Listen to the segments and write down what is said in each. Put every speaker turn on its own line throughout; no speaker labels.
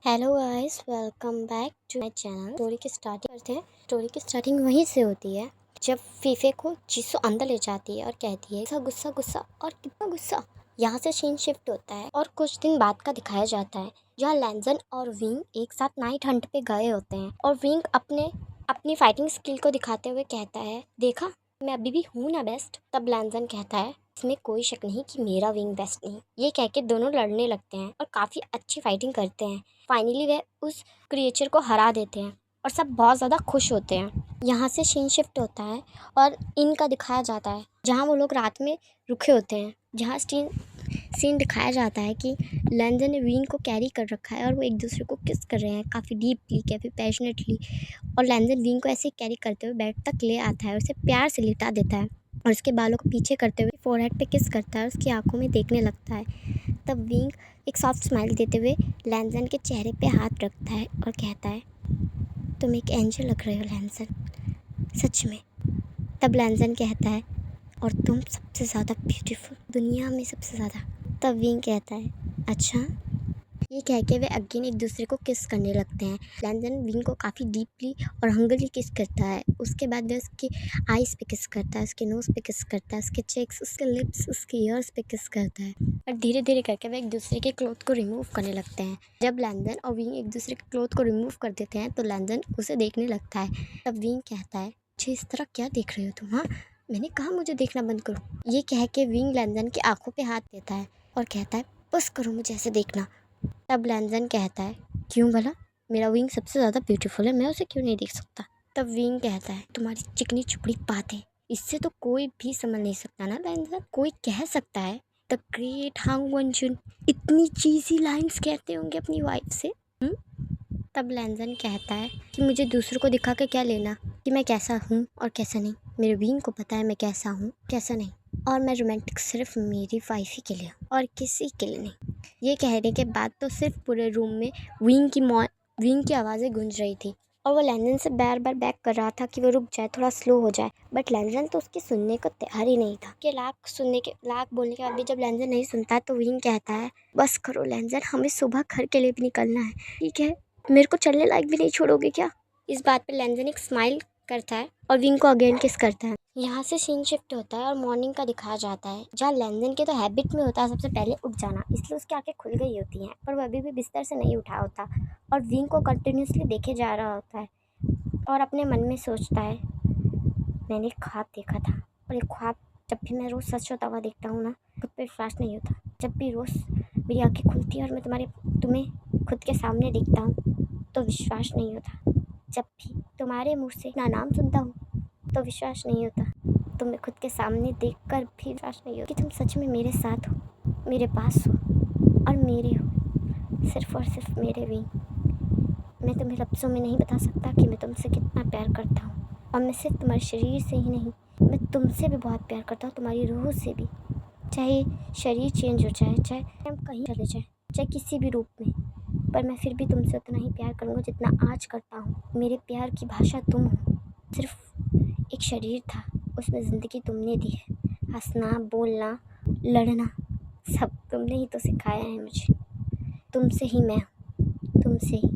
Hello guys, welcome back to my channel. Story की starting करते हैं। स्टोरी की स्टार्टिंग वहीं से होती है जब फीफे को जीसू अंदर ले जाती है और कहती है गुस्सा गुस्सा गुस्सा और कितना गुस्सा। यहाँ से सीन शिफ्ट होता है और कुछ दिन बाद का दिखाया जाता है जहाँ लैंजन और विंग एक साथ नाइट हंट पे गए होते हैं और विंग अपनी फाइटिंग स्किल को दिखाते हुए कहता है, देखा मैं अभी भी हूँ ना बेस्ट। तब लैंजन कहता है, इसमें कोई शक नहीं कि मेरा विंग बेस्ट नहीं। ये कह के दोनों लड़ने लगते हैं और काफ़ी अच्छी फाइटिंग करते हैं। फाइनली वे उस क्रिएचर को हरा देते हैं और सब बहुत ज़्यादा खुश होते हैं। यहाँ से सीन शिफ्ट होता है और इनका दिखाया जाता है जहाँ वो लोग रात में रुके होते हैं। जहाँ सीन दिखाया जाता है कि लैंजन ने विंग को कैरी कर रखा है और वो एक दूसरे को किस कर रहे हैं काफ़ी डीपली, काफ़ी पैशनेटली। और लैंजन विंग को ऐसे कैरी करते हुए बेड तक ले आता है और उसे प्यार से लिटा देता है और उसके बालों को पीछे करते हुए फोरहेड पे किस करता है और उसकी आंखों में देखने लगता है। तब विंग एक सॉफ्ट स्माइल देते हुए लैंजन के चेहरे पे हाथ रखता है और कहता है, तुम एक एंजल लग रहे हो लैंजन, सच में। तब लैंजन कहता है, और तुम सबसे ज़्यादा ब्यूटीफुल, दुनिया में सबसे ज़्यादा। तब विंग कहता है, अच्छा। ये कह के वे अगेन एक दूसरे को किस करने लगते हैं। लैंजन विंग को काफ़ी डीपली और हंगरली किस करता है। उसके बाद वे उसके आइज़ पे किस करता है, उसके नोज़ पे किस करता है, उसके चेक्स, उसके लिप्स, उसके ईयर्स पे किस करता है। और धीरे धीरे करके वे एक दूसरे के क्लोथ को रिमूव करने लगते हैं। जब लैंजन और विंग एक दूसरे के क्लोथ को रिमूव कर देते हैं तो लैंजन उसे देखने लगता है। तब विंग कहता है, मुझे इस तरह क्या देख रहे हो तुम? हाँ, मैंने कहा मुझे देखना बंद करो। ये कह के विंग लैंजन की आंखों पे हाथ देता है और कहता है, बस करो मुझे ऐसे देखना। तब लैंजन कहता है, क्यों भला? मेरा विंग सबसे ज़्यादा ब्यूटीफुल है, मैं उसे क्यों नहीं देख सकता? तब विंग कहता है, तुम्हारी चिकनी चुपड़ी बातें, इससे तो कोई भी समझ नहीं सकता ना लैंजन। कोई कह सकता है द ग्रेट हांग वंचुन इतनी चीज़ी लाइंस कहते होंगे अपनी वाइफ से? तब लैंजन कहता है कि मुझे दूसरों को दिखा के क्या लेना कि मैं कैसा हूँ और कैसा नहीं। मेरे विंग को पता है मैं कैसा हूँ कैसा नहीं, और मैं रोमांटिक सिर्फ मेरी वाइफ ही के लिए और किसी के लिए नहीं। ये कहने के बाद तो सिर्फ पूरे रूम में विंग की आवाज़ें गूंज रही थी और वो लैंजन से बार बार बैक कर रहा था कि वो रुक जाए, थोड़ा स्लो हो जाए। बट लैंजन तो उसकी सुनने को तैयार ही नहीं था। कि लाख बोलने के बाद भी जब लैंजन नहीं सुनता तो विंग कहता है, बस करो लैंजन, हमें सुबह घर के लिए भी निकलना है, ठीक है? मेरे को चलने लायक भी नहीं छोड़ोगे क्या? इस बात पे लैंजन एक स्माइल करता है और विंग को अगेन किस करता है। यहाँ से सीन शिफ्ट होता है और मॉर्निंग का दिखाया जाता है जहाँ लैंजन के तो हैबिट में होता है सबसे पहले उठ जाना, इसलिए उसकी आंखें खुल गई होती हैं पर वो अभी भी बिस्तर से नहीं उठा होता और विंग को कंटिन्यूसली देखे जा रहा होता है और अपने मन में सोचता है, मैंने एक ख्वाब देखा था और ये ख्वाब जब भी मैं रोज़ सच होता हुआ देखता हूँ ना, खुद पे विश्वास नहीं होता। जब भी रोज़ मेरी आंखें खुलती है और मैं तुम्हें खुद के सामने देखता हूँ तो विश्वास नहीं होता। जब भी तुम्हारे मुँह से ना नाम सुनता हूँ तो विश्वास नहीं होता। तुम्हें खुद के सामने देखकर भी विश्वास नहीं होता कि तुम सच में मेरे साथ हो, मेरे पास हो और मेरे हो, सिर्फ और सिर्फ मेरे विंग। मैं तुम्हें लफ्ज़ों में नहीं बता सकता कि मैं तुमसे कितना प्यार करता हूँ, और मैं सिर्फ तुम्हारे शरीर से ही नहीं, मैं तुमसे भी बहुत प्यार करता हूँ, तुम्हारी रूह से भी। चाहे शरीर चेंज हो जाए, चाहे हम कहीं चले जाए, चाहे किसी भी रूप में, पर मैं फिर भी तुमसे उतना ही प्यार करूँगा जितना आज करता हूँ। मेरे प्यार की भाषा तुम हो। सिर्फ एक शरीर था, उसमें ज़िंदगी तुमने दी है। हंसना, बोलना, लड़ना, सब तुमने ही तो सिखाया है मुझे। तुमसे ही मैं हूँ, तुमसे ही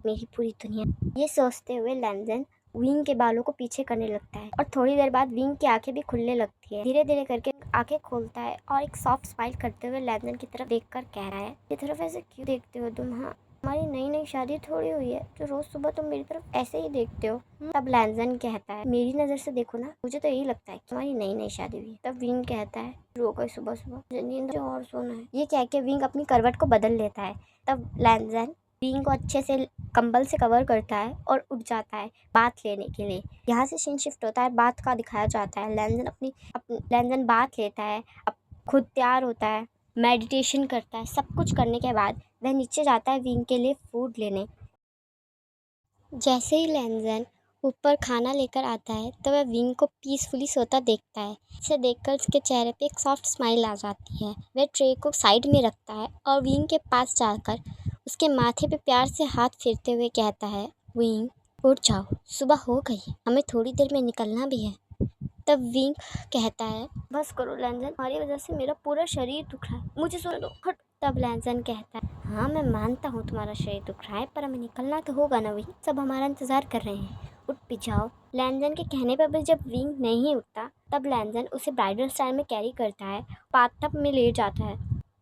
मेरी पूरी दुनिया। ये सोचते हुए लैंजन विंग के बालों को पीछे करने लगता है और थोड़ी देर बाद विंग की आंखें भी खुलने लगती है। धीरे धीरे करके आंखें खोलता है और एक सॉफ्ट स्माइल करते हुए लैंजन की तरफ देखकर कह रहा है, ये तरफ ऐसे क्यों देखते हो तुम? हाँ, हमारी नई नई शादी थोड़ी हुई है जो रोज सुबह तुम मेरी तरफ ऐसे ही देखते हो। तब लैंजन कहता है, मेरी नज़र से देखो ना, मुझे तो यही लगता है कि हमारी नई नई शादी हुई है। तब विंग कहता है, रो गई सुबह सुबह, नींद और सोना है। ये कह के विंग अपनी करवट को बदल लेता है। तब लैंजन विंग को अच्छे से कंबल से कवर करता है और उठ जाता है बाथ लेने के लिए। यहाँ से सीन शिफ्ट होता है, बाथ का दिखाया जाता है। लैंजन बाथ लेता है, अब खुद तैयार होता है, मेडिटेशन करता है। सब कुछ करने के बाद वह नीचे जाता है विंग के लिए फूड लेने। जैसे ही लैंजन ऊपर खाना लेकर आता है तो वह विंग को पीसफुली सोता देखता है। इसे देखकर उसके चेहरे पे एक सॉफ्ट स्माइल आ जाती है। वह ट्रे को साइड में रखता है और विंग के पास जाकर उसके माथे पे प्यार से हाथ फेरते हुए कहता है, विंग उठ जाओ, सुबह हो गई, हमें थोड़ी देर में निकलना भी है। तब विंग कहता है, बस करो लैंजन, हमारी वजह से मेरा पूरा शरीर दुख रहा है, मुझे सोने दो, हट। तब लैंजन कहता है, हाँ मैं मानता हूँ तुम्हारा शरीर दुख रहा है, पर हमें निकलना तो होगा ना, वही सब हमारा इंतजार कर रहे हैं, उठ भी जाओ। लैंजन के कहने पर भी जब विंग नहीं उठता, तब लैंजन उसे ब्राइडल स्टाइल में कैरी करता है, बाथटब में ले जाता है।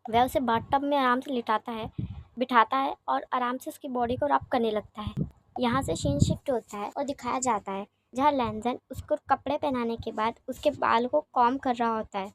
वह उसे बाथटब में आराम से लिटाता है, बिठाता है और आराम से उसकी बॉडी को रब करने लगता है। यहाँ से सीन शिफ्ट होता है और दिखाया जाता है जहाँ लैंजन उसको कपड़े पहनाने के बाद उसके बाल को कॉम कर रहा होता है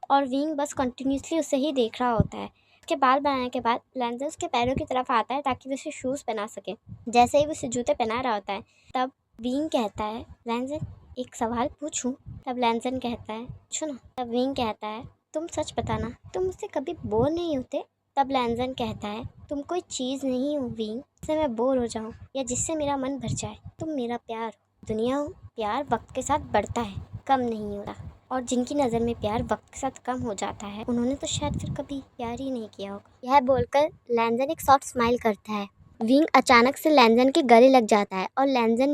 और विंग बस कंटिन्यूसली उसे ही देख रहा होता है। उसके बाल बनाने के बाद लैंजन उसके पैरों की तरफ आता है ताकि वो उसे शूज़ पहना सके। जैसे ही वो उसे जूते पहना रहा होता है, तब विंग कहता है, लैंजन एक सवाल पूछूं? तब लैंजन कहता है, पूछो ना। तब विंग कहता है, तुम सच बताना, तुम मुझसे कभी बोर नहीं होते? तब लैंजन कहता है, तुम कोई चीज़ नहीं हो विंग जिससे मैं बोर हो जाऊं या जिससे मेरा मन भर जाए। तुम मेरा प्यार हो। दुनिया हो, प्यार वक्त के साथ बढ़ता है, कम नहीं होता। और जिनकी नज़र में प्यार वक्त के साथ कम हो जाता है, उन्होंने तो शायद फिर कभी प्यार ही नहीं किया होगा। यह बोलकर लैंजन एक सॉफ्ट स्माइल करता है। विंग अचानक से लैंजन के गले लग जाता है और लैंजन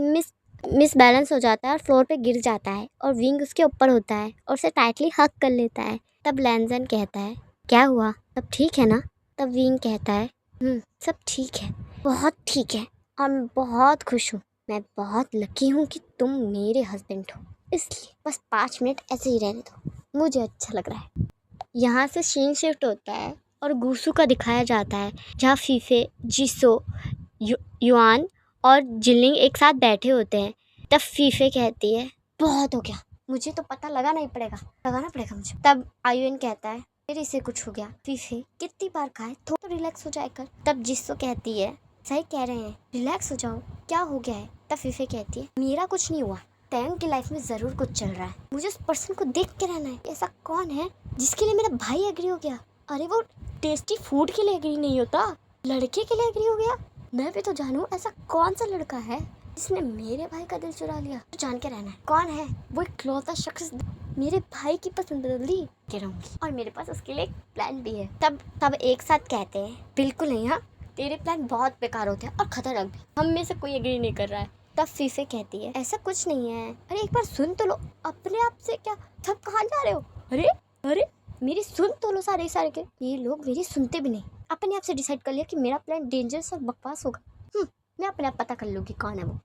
मिस बैलेंस हो जाता है और फ्लोर पे गिर जाता है और विंग उसके ऊपर होता है और उसे टाइटली हग कर लेता है। तब लैंजन कहता है, क्या हुआ, सब ठीक है ना? तब विंग कहता है, सब ठीक है, बहुत ठीक है, और मैं बहुत खुश हूँ। मैं बहुत लकी हूँ कि तुम मेरे हस्बैंड हो, इसलिए बस 5 मिनट ऐसे ही रहने दो, मुझे अच्छा लग रहा है। यहाँ से सीन शिफ्ट होता है और गुसू का दिखाया जाता है जहाँ फीफे, जिसो, युआन और जिलिंग एक साथ बैठे होते हैं। तब फीफे कहती है, बहुत हो गया, मुझे तो पता लगाना पड़ेगा मुझे। तब आयुन कहता है, फिर इसे कुछ हो गया। फीफे, कितनी बार खाए, थोड़ा रिलैक्स हो जाए कर। तब जिसो कहती है, सही कह रहे हैं, रिलैक्स हो जाओ, क्या हो गया है? तब फीफे कहती है, मेरा कुछ नहीं हुआ, टैंग की लाइफ में ज़रूर कुछ चल रहा है, मुझे उस पर्सन को देख के रहना है। ऐसा कौन है जिसके लिए मेरा भाई एग्री हो गया? अरे वो टेस्टी फूड के लिए एग्री नहीं होता, लड़के के लिए एग्री हो गया। मैं भी तो जानूँ ऐसा कौन सा लड़का है जिसने मेरे भाई का दिल चुरा लिया। तो जान के रहना है कौन है वो इकलौता शख्स मेरे भाई की पसंद बदली के रहूंगी, और मेरे पास उसके लिए एक प्लान भी है। तब एक साथ कहते हैं, बिल्कुल नहीं, हाँ तेरे प्लान बहुत बेकार होते हैं और खतरनाक भी, हम में से कोई एग्री नहीं कर रहा है। तब फीफे कहती है, ऐसा कुछ नहीं है, अरे एक बार सुन तो लो, अपने आप से क्या सब कहाँ जा रहे हो? अरे अरे मेरी सुन तो लो सारे के। ये लोग मेरी सुनते भी नहीं, अपने आप से डिसाइड कर लिया कि मेरा प्लान डेंजरस और बकवास होगा। मैं अपने आप पता कर लूँगी कौन है वो।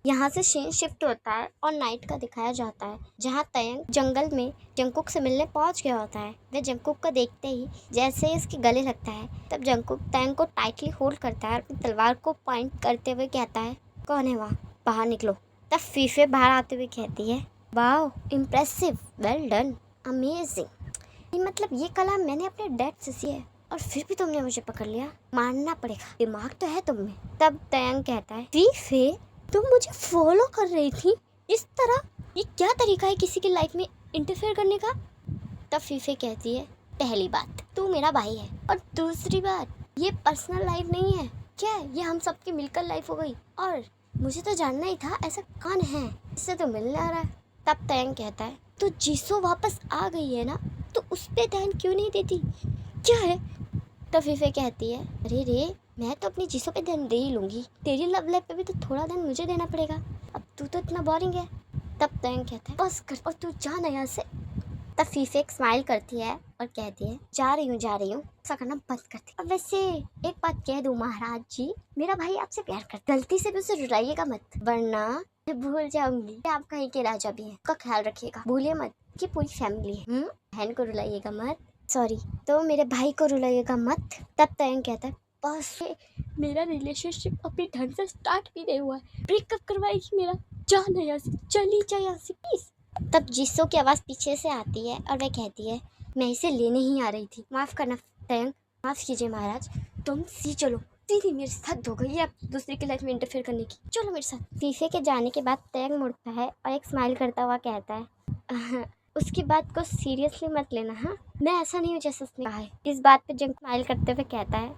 यहाँ से सीन शिफ्ट होता है और नाइट का दिखाया जाता है जहाँ तयंग जंगल में जंगकुक से मिलने पहुँच गया होता है। वह जंगकुक को देखते ही जैसे ही इसके गले लगता है, तब जंगकुक तयंग को टाइटली होल्ड करता है और अपनी तलवार को पॉइंट करते हुए कहता है, कौन है वहाँ, बाहर निकलो। तब फीफे बाहर आते हुए कहती है, वाह इम्प्रेसिव, वेल डन, अमेजिंग। मतलब ये कला मैंने अपने डैड से सीखी है और फिर भी तुमने मुझे पकड़ लिया, मानना पड़ेगा, दिमाग तो है तुम में। तब तयंग कहता है, फीफे तुम मुझे फॉलो कर रही थी इस तरह, ये क्या तरीका है किसी की लाइफ में इंटरफेयर करने का? तब फीफे कहती है, पहली बात तू मेरा भाई है, और दूसरी बात ये पर्सनल लाइफ नहीं है, क्या है ये हम सबकी मिलकर लाइफ हो गई, और मुझे तो जानना ही था ऐसा कौन है इससे तो मिलने आ रहा है। तब तयंग कहता है, तो जिसो वापस आ गई है ना, तो उस पर ध्यान क्यों नहीं देती, क्या है? तब फीफे कहती है, अरे रे मैं तो अपनी जिसों पे ध्यान दे ही लूँगी, तेरी लव लाइफ पे भी तो थोड़ा ध्यान मुझे देना पड़ेगा, अब तू तो इतना बोरिंग है। तब तयंग कहता है, बस कर और तू जा ना यहाँ से। तब फीफे एक स्माइल करती है और कहती है, जा रही हूँ ऐसा करना बंद कर दे। अब वैसे एक बात कह दूँ महाराज जी, मेरा भाई आपसे प्यार करता, गलती से भी उसे रुलाइएगा मत, वरना मैं भूल जाऊंगी कि आप कहीं के राजा भी हैं। उसका ख्याल रखिएगा, भूलिए मत कि पूरी फैमिली है। बहन को रुलाइएगा मत, सॉरी तो मेरे भाई को रुलाइएगा मत। तब तयंग कहता है, बस मेरा रिलेशनशिप अभी ढंग से स्टार्ट भी नहीं हुआ है, ब्रेकअप करवाएगी मेरा, जाना यहाँ से, चली जा यहाँ से प्लीज। तब जिसो की आवाज़ पीछे से आती है और वह कहती है, मैं इसे लेने ही आ रही थी, माफ़ करना तयंग, माफ़ कीजिए महाराज, तुम सी चलो, दीदी मेरे साथ हो गई है अब दूसरे की लाइफ में इंटरफेयर करने की, चलो मेरे साथ। फीफे के जाने के बाद तयंग मुड़ता है और एक स्माइल करता हुआ कहता है, उसकी बात को सीरियसली मत लेना, हाँ मैं ऐसा नहीं हूँ जैसा उसने कहा है। इस बात पे जंग स्माइल करते हुए कहता है,